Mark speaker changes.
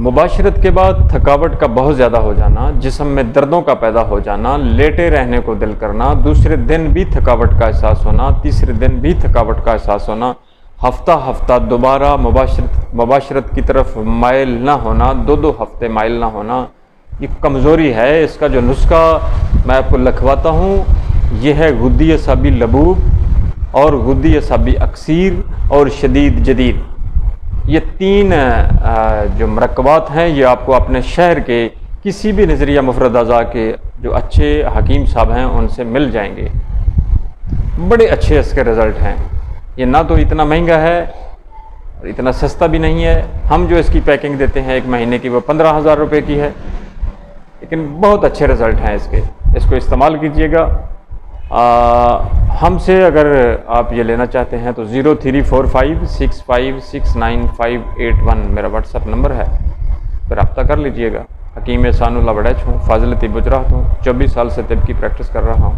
Speaker 1: مباشرت کے بعد تھکاوٹ کا بہت زیادہ ہو جانا، جسم میں دردوں کا پیدا ہو جانا، لیٹے رہنے کو دل کرنا، دوسرے دن بھی تھکاوٹ کا احساس ہونا، تیسرے دن بھی تھکاوٹ کا احساس ہونا، ہفتہ ہفتہ دوبارہ مباشرت کی طرف مائل نہ ہونا، 2 ہفتے مائل نہ ہونا، یہ کمزوری ہے۔ اس کا جو نسخہ میں آپ کو لکھواتا ہوں یہ ہے غدی اعصابی لبوب اور غدی اعصابی اکثیر اور شدید جدید۔ یہ 3 جو مرکبات ہیں یہ آپ کو اپنے شہر کے کسی بھی نظریہ مفرد اعضاء کے جو اچھے حکیم صاحب ہیں ان سے مل جائیں گے۔ بڑے اچھے اس کے رزلٹ ہیں۔ یہ نہ تو اتنا مہنگا ہے اور اتنا سستا بھی نہیں ہے۔ ہم جو اس کی پیکنگ دیتے ہیں 1 مہینے کی وہ 15,000 روپے کی ہے، لیکن بہت اچھے رزلٹ ہیں اس کے۔ اس کو استعمال کیجئے گا۔ ہم سے اگر آپ یہ لینا چاہتے ہیں تو 034565698581 میرا واٹس ایپ نمبر ہے، پھر رابطہ کر لیجئے گا۔ حکیم احسان اللہ وڑیچ ہوں، فاضل طب و جراحت ہوں، 24 سال سے طب کی پریکٹس کر رہا ہوں۔